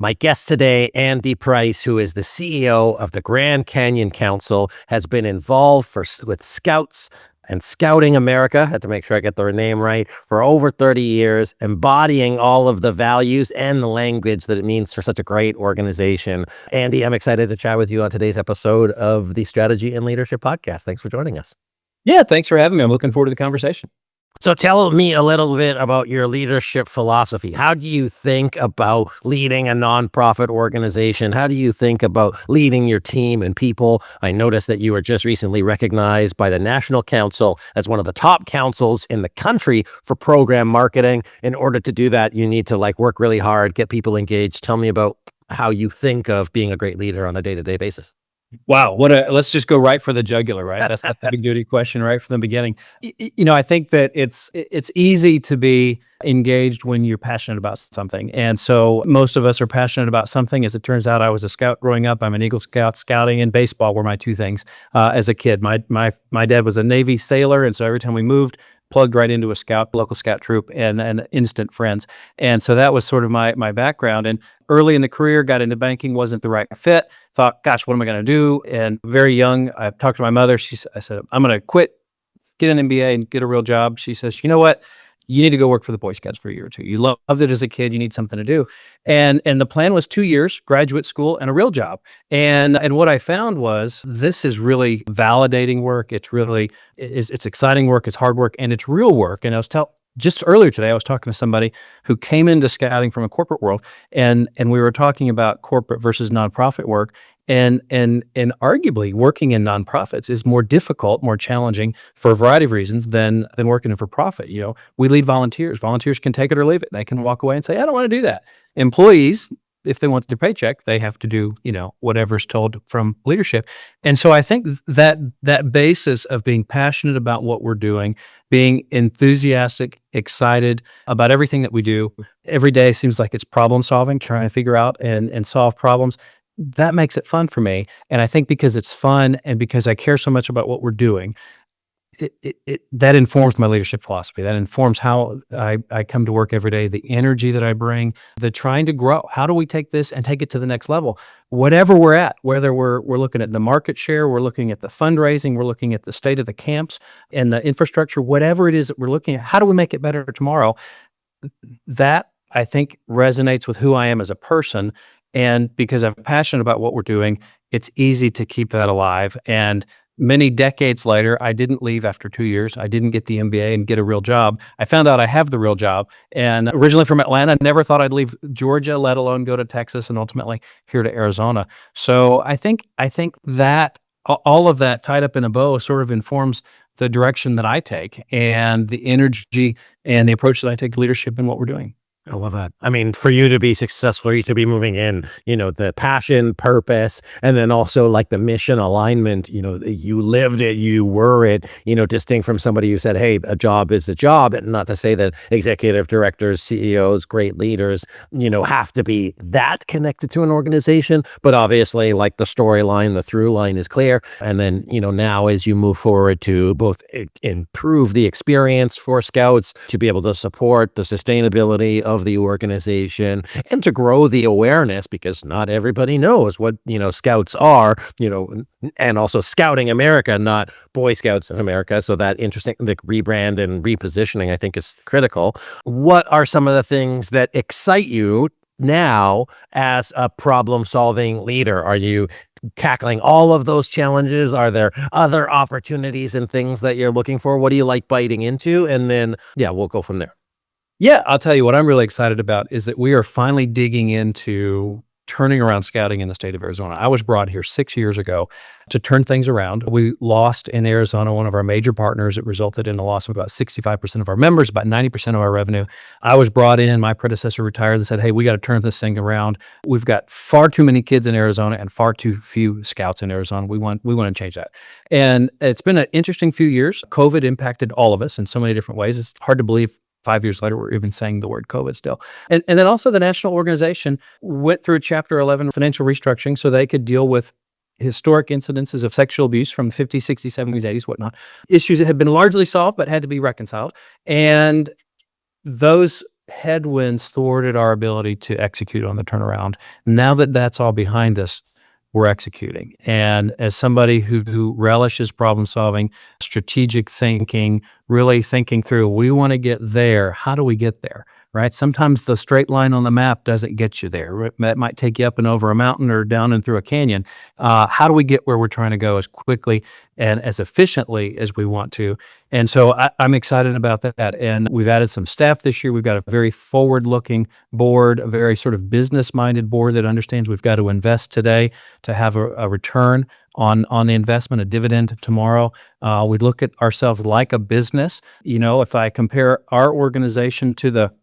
My guest today, Andy Price, who is the CEO of the Grand Canyon Council, has been involved with Scouts and Scouting America, had to make sure I get their name right, for over 30 years, embodying all of the values and the language that it means for such a great organization. Andy, I'm excited to chat with you on today's episode of the Strategy and Leadership Podcast. Thanks for joining us. Yeah, thanks for having me. I'm looking forward to the conversation. So tell me a little bit about your leadership philosophy. How do you think about leading a nonprofit organization? How do you think about leading your team and people? I noticed that you were just recently recognized by the National Council as one of the top councils in the country for program marketing. In order to do that, you need to work really hard, get people engaged. Tell me about how you think of being a great leader on a day-to-day basis. Wow, let's just go right for the jugular, right? That's the big duty question right from the beginning. I think that it's easy to be engaged when you're passionate about something. And so most of us are passionate about something. As it turns out, I was a scout growing up. I'm an Eagle Scout. Scouting and baseball were my two things as a kid. My dad was a Navy sailor, and so every time we moved, plugged right into a local scout troop and instant friends. And so that was sort of my background. And early in the career, got into banking, wasn't the right fit. Thought, gosh, what am I going to do? And very young, I talked to my mother. I said, I'm going to quit, get an MBA and get a real job. She says, you know what? You need to go work for the Boy Scouts for a year or two. You loved it as a kid. You need something to do. And the plan was 2 years, graduate school and a real job. And what I found was this is really validating work. It's exciting work. It's hard work and it's real work. And just earlier today, I was talking to somebody who came into scouting from a corporate world, and we were talking about corporate versus nonprofit work. And arguably working in nonprofits is more difficult, more challenging for a variety of reasons than working for profit. We lead volunteers. Volunteers can take it or leave it. They can walk away and say, I don't want to do that. Employees, if they want their paycheck, they have to do, whatever's told from leadership. And so I think that basis of being passionate about what we're doing, being enthusiastic, excited about everything that we do every day seems like it's problem solving, trying to figure out and solve problems. That makes it fun for me. And I think because it's fun and because I care so much about what we're doing, that informs my leadership philosophy. That informs how I come to work every day, the energy that I bring, the trying to grow. How do we take this and take it to the next level? Whatever we're at, whether we're looking at the market share, we're looking at the fundraising, we're looking at the state of the camps and the infrastructure, whatever it is that we're looking at, how do we make it better tomorrow? That, I think, resonates with who I am as a person. And because I'm passionate about what we're doing, it's easy to keep that alive. And many decades later, I didn't leave after 2 years. I didn't get the MBA and get a real job. I found out I have the real job. And originally from Atlanta, never thought I'd leave Georgia, let alone go to Texas and ultimately here to Arizona. So I think that all of that tied up in a bow sort of informs the direction that I take and the energy and the approach that I take to leadership in what we're doing. I love that. I mean, for you to be successful, you to be moving in, the passion, purpose, and then also the mission alignment, you lived it, you were it, distinct from somebody who said, hey, a job is a job. And not to say that executive directors, CEOs, great leaders, have to be that connected to an organization. But obviously, the storyline, the through line is clear. And then, now as you move forward to both improve the experience for Scouts, to be able to support the sustainability of the organization and to grow the awareness, because not everybody knows what Scouts are, and also Scouting America, not Boy Scouts of America. So that interesting, the rebrand and repositioning, I think, is critical. What are some of the things that excite you now as a problem-solving leader? Are you tackling all of those challenges? Are there other opportunities and things that you're looking for? What do you like biting into? And then, we'll go from there. Yeah, I'll tell you what I'm really excited about is that we are finally digging into turning around scouting in the state of Arizona. I was brought here 6 years ago to turn things around. We lost in Arizona one of our major partners. It resulted in a loss of about 65% of our members, about 90% of our revenue. I was brought in, my predecessor retired and said, hey, we got to turn this thing around. We've got far too many kids in Arizona and far too few scouts in Arizona. We want to change that. And it's been an interesting few years. COVID impacted all of us in so many different ways. It's hard to believe 5 years later, we're even saying the word COVID still. And then also the national organization went through Chapter 11 financial restructuring so they could deal with historic incidences of sexual abuse from the 50s, 60s, 70s, 80s, whatnot. Issues that had been largely solved but had to be reconciled. And those headwinds thwarted our ability to execute on the turnaround. Now that that's all behind us, we're executing. And as somebody who relishes problem solving, strategic thinking, really thinking through, we want to get there. How do we get there? Right? Sometimes the straight line on the map doesn't get you there. It might take you up and over a mountain or down and through a canyon. How do we get where we're trying to go as quickly and as efficiently as we want to? And so I'm excited about that. And we've added some staff this year. We've got a very forward-looking board, a very sort of business-minded board that understands we've got to invest today to have a return on the investment, a dividend tomorrow. We look at ourselves like a business. You know, if I compare our organization to the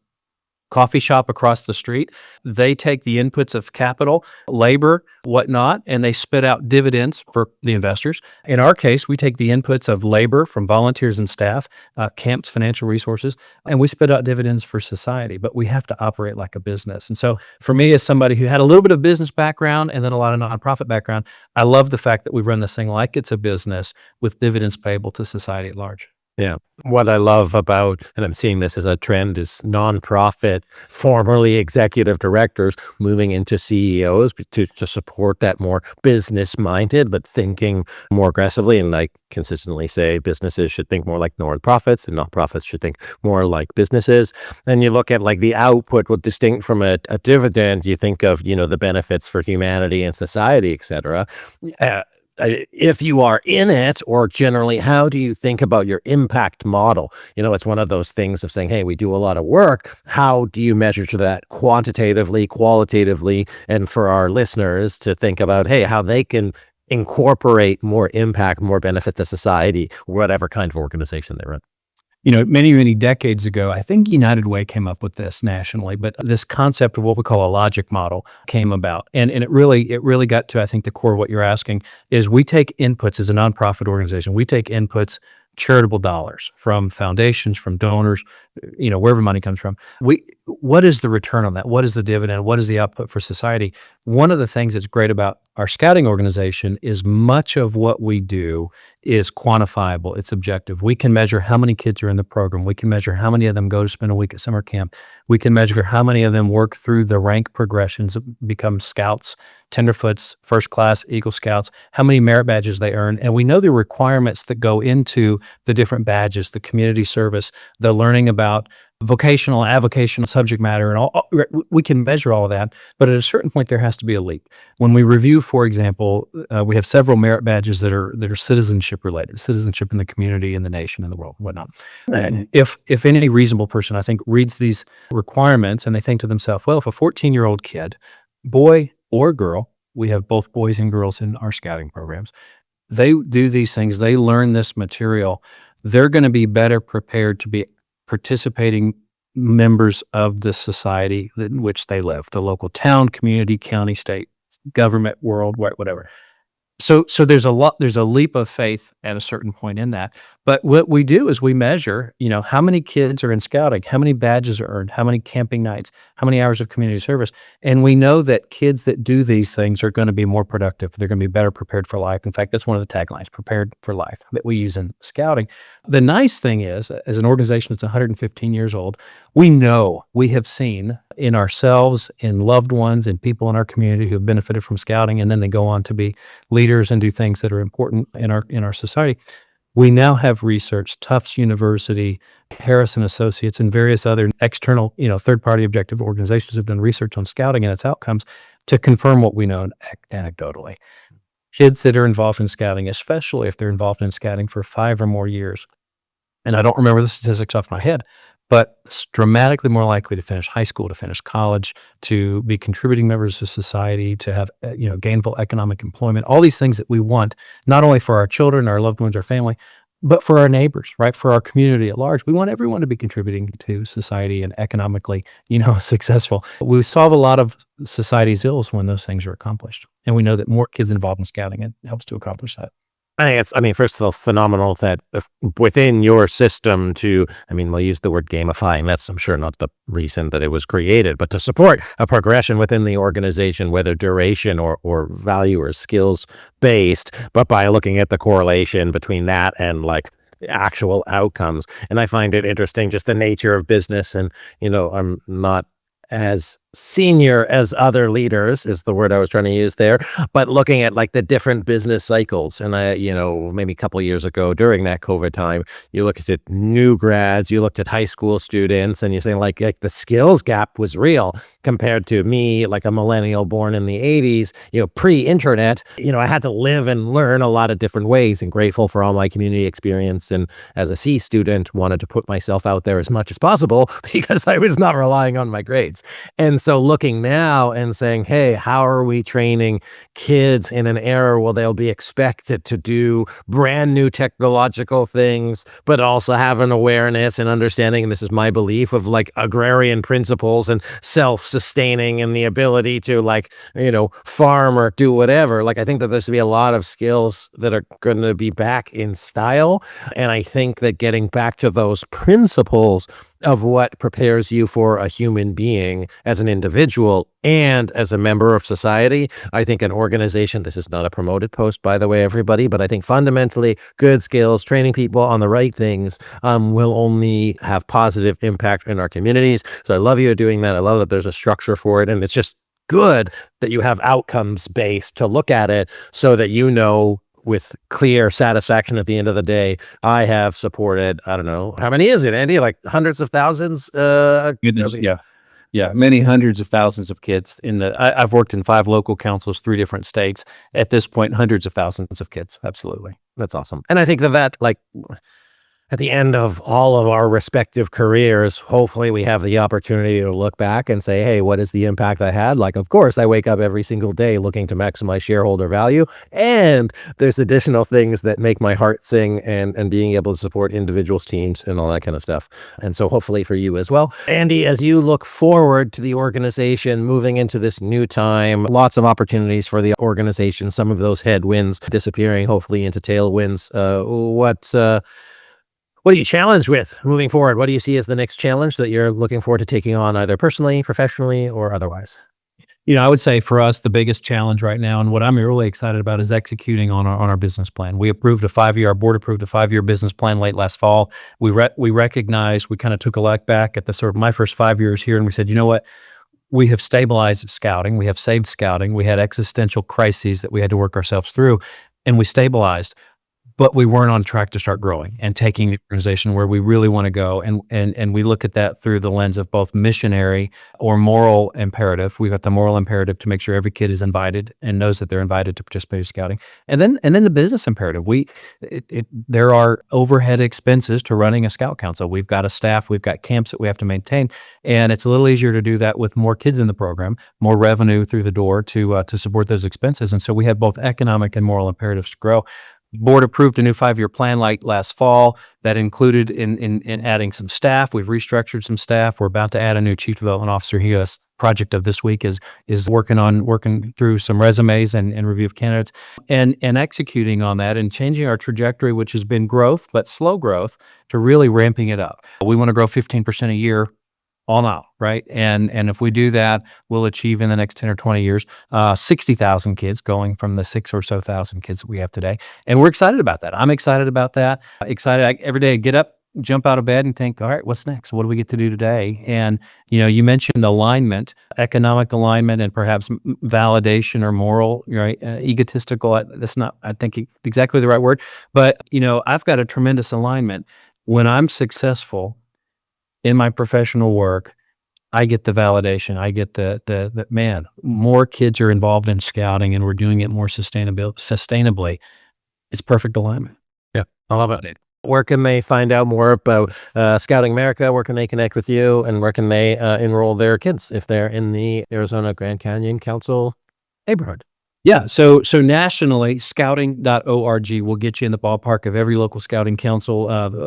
coffee shop across the street, they take the inputs of capital, labor, whatnot, and they spit out dividends for the investors. In our case, we take the inputs of labor from volunteers and staff, camps, financial resources, and we spit out dividends for society. But we have to operate like a business. And so for me, as somebody who had a little bit of business background and then a lot of nonprofit background, I love the fact that we run this thing like it's a business with dividends payable to society at large. Yeah. What I love about, and I'm seeing this as a trend, is nonprofit, formerly executive directors moving into CEOs to support that more business minded, but thinking more aggressively. And I consistently say businesses should think more like nonprofits and nonprofits should think more like businesses. And you look at like the output, what distinct from a dividend, you think of, you know, the benefits for humanity and society, et cetera. If you are in it, or generally, how do you think about your impact model? You know, it's one of those things of saying, hey, we do a lot of work. How do you measure to that quantitatively, qualitatively, and for our listeners to think about, hey, how they can incorporate more impact, more benefit to society, whatever kind of organization they're in? You know, many, many decades ago, I think United Way came up with this nationally, but this concept of what we call a logic model came about. And it really got to, I think, the core of what you're asking is we take inputs as a nonprofit organization. We take inputs, charitable dollars from foundations, from donors, you know, wherever money comes from. What is the return on that? What is the dividend? What is the output for society? One of the things that's great about our scouting organization is much of what we do is quantifiable. It's objective. We can measure how many kids are in the program. We can measure how many of them go to spend a week at summer camp. We can measure how many of them work through the rank progressions, become scouts, tenderfoots, first class, Eagle Scouts, how many merit badges they earn. And we know the requirements that go into the different badges, the community service, the learning about vocational, avocational subject matter, and all. We can measure all of that, but at a certain point, there has to be a leap. When we review, for example, we have several merit badges that are citizenship related, citizenship in the community, in the nation, in the world, whatnot. And if any reasonable person, I think, reads these requirements and they think to themselves, well, if a 14-year-old kid, boy or girl, we have both boys and girls in our scouting programs, they do these things, they learn this material, they're going to be better prepared to be participating members of the society in which they live, the local town, community, county, state, government, world, whatever. So there's a leap of faith at a certain point in that. But what we do is we measure, you know, how many kids are in scouting, how many badges are earned, how many camping nights, how many hours of community service. And we know that kids that do these things are going to be more productive. They're going to be better prepared for life. In fact, that's one of the taglines, prepared for life, that we use in scouting. The nice thing is, as an organization that's 115 years old, we know, we have seen in ourselves, in loved ones, in people in our community who have benefited from scouting, and then they go on to be leaders and do things that are important in our society. We now have research, Tufts University, Harris and Associates, and various other external, you know, third-party objective organizations have done research on scouting and its outcomes to confirm what we know anecdotally. Kids that are involved in scouting, especially if they're involved in scouting for 5 or more years, and I don't remember the statistics off my head, but dramatically more likely to finish high school, to finish college, to be contributing members of society, to have gainful economic employment, all these things that we want, not only for our children, our loved ones, our family, but for our neighbors, right? For our community at large. We want everyone to be contributing to society and economically, successful. We solve a lot of society's ills when those things are accomplished. And we know that more kids involved in scouting, it helps to accomplish that. I think first of all, phenomenal that within your system we'll use the word gamifying. That's, I'm sure, not the reason that it was created, but to support a progression within the organization, whether duration or value or skills based, but by looking at the correlation between that and like actual outcomes. And I find it interesting, just the nature of business. And, I'm not as senior as other leaders is the word I was trying to use there, but looking at like the different business cycles. And maybe a couple of years ago during that COVID time, you look at new grads, you looked at high school students, and you're saying like the skills gap was real compared to me, like a millennial born in the 80s, pre-internet. I had to live and learn a lot of different ways, and grateful for all my community experience. And as a C student, wanted to put myself out there as much as possible because I was not relying on my grades. And so looking now and saying, hey, how are we training kids in an era where they'll be expected to do brand new technological things, but also have an awareness and understanding, and this is my belief, of like agrarian principles and self-sustaining and the ability to farm or do whatever. Like, I think that there's to be a lot of skills that are going to be back in style. And I think that getting back to those principles of what prepares you for a human being as an individual and as a member of society. I think an organization, this is not a promoted post, by the way, everybody, but I think fundamentally good skills, training people on the right things will only have positive impact in our communities. So I love you doing that. I love that there's a structure for it. And it's just good that you have outcomes based to look at it so that with clear satisfaction at the end of the day, I have supported, I don't know, how many is it, Andy? Like hundreds of thousands? Goodness, yeah, many hundreds of thousands of kids. I've worked in 5 local councils, 3 different states. At this point, hundreds of thousands of kids. Absolutely. That's awesome. And I think that at the end of all of our respective careers, hopefully we have the opportunity to look back and say, hey, what is the impact I had? Like, of course, I wake up every single day looking to maximize shareholder value. And there's additional things that make my heart sing and being able to support individuals, teams, and all that kind of stuff. And so hopefully for you as well. Andy, as you look forward to the organization moving into this new time, lots of opportunities for the organization, some of those headwinds disappearing, hopefully into tailwinds. What are you challenged with moving forward? What do you see as the next challenge that you're looking forward to taking on, either personally, professionally, or otherwise? I would say for us, the biggest challenge right now, and what I'm really excited about, is executing on our business plan. Our board approved a 5-year business plan late last fall. We recognized, we kind of took a look back at the sort of my first 5 years here, and we said, you know what? We have stabilized scouting. We have saved scouting. We had existential crises that we had to work ourselves through, and we stabilized. But we weren't on track to start growing and taking the organization where we really want to go. And we look at that through the lens of both missionary or moral imperative. We've got the moral imperative to make sure every kid is invited and knows that they're invited to participate in scouting. And then the business imperative. There are overhead expenses to running a scout council. We've got a staff, we've got camps that we have to maintain. And it's a little easier to do that with more kids in the program, more revenue through the door to support those expenses. And so we have both economic and moral imperatives to grow. Board approved a new 5-year plan like last fall that included in adding some staff. We've restructured some staff. We're about to add a new chief development officer. His project of this week is working through some resumes and review of candidates and executing on that and changing our trajectory, which has been growth, but slow growth, to really ramping it up. We want to grow 15% a year all out, right? And if we do that, we'll achieve in the next 10 or 20 years, 60,000 kids, going from the 6 or so thousand kids that we have today. And we're excited about that. I'm excited about that. Every day I get up, jump out of bed and think, all right, what's next? What do we get to do today? And, you mentioned alignment, economic alignment, and perhaps validation or moral, right? Egotistical. That's not, I think, exactly the right word. But, I've got a tremendous alignment. When I'm successful in my professional work, I get the validation. I get the man, more kids are involved in scouting and we're doing it more sustainably. It's perfect alignment. Yeah, I love it. Where can they find out more about Scouting America? Where can they connect with you? And where can they enroll their kids if they're in the Arizona Grand Canyon Council neighborhood? Yeah. So nationally, scouting.org will get you in the ballpark of every local scouting council.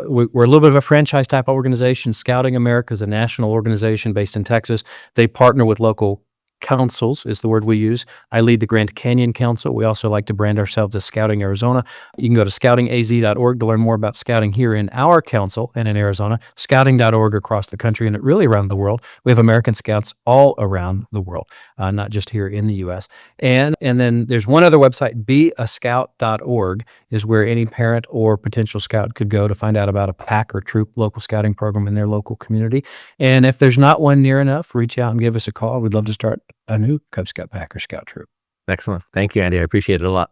We're a little bit of a franchise type organization. Scouting America is a national organization based in Texas. They partner with local councils is the word we use. I lead the Grand Canyon Council. We also like to brand ourselves as Scouting Arizona. You can go to scoutingaz.org to learn more about scouting here in our council and in Arizona, scouting.org across the country and really around the world. We have American Scouts all around the world, not just here in the U.S. And then there's one other website, beascout.org, is where any parent or potential scout could go to find out about a pack or troop local scouting program in their local community. And if there's not one near enough, reach out and give us a call. We'd love to start a new Cub Scout pack or scout troop. Excellent. Thank you, Andy. I appreciate it a lot.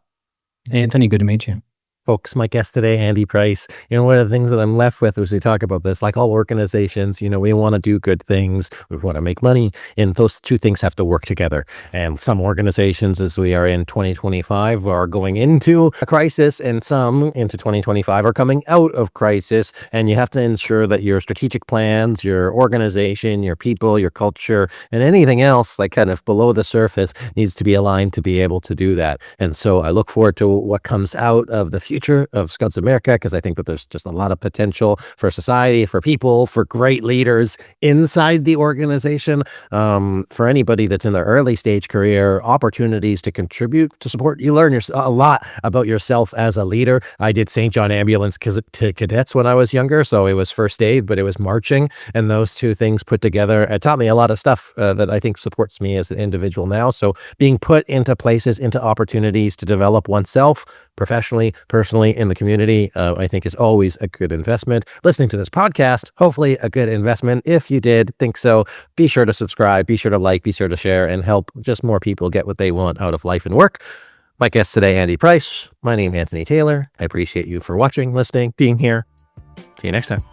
Anthony, good to meet you. Folks, my guest today, Andy Price. One of the things that I'm left with as we talk about this, like all organizations, we want to do good things. We want to make money. And those two things have to work together. And some organizations, as we are in 2025, are going into a crisis, and some into 2025 are coming out of crisis. And you have to ensure that your strategic plans, your organization, your people, your culture, and anything else like kind of below the surface needs to be aligned to be able to do that. And so I look forward to what comes out of the future of Scouts of America, because I think that there's just a lot of potential for society, for people, for great leaders inside the organization. For anybody that's in their early stage career, opportunities to contribute, to support. You learn a lot about yourself as a leader. I did St. John Ambulance to cadets when I was younger, so it was first aid, but it was marching, and those two things put together, it taught me a lot of stuff that I think supports me as an individual now. So being put into places, into opportunities to develop oneself professionally, personally, in the community, I think is always a good investment. Listening to this podcast, hopefully a good investment. If you did think so, be sure to subscribe, be sure to like, be sure to share, and help just more people get what they want out of life and work. My guest today, Andy Price. My name is Anthony Taylor. I appreciate you for watching, listening, being here. See you next time.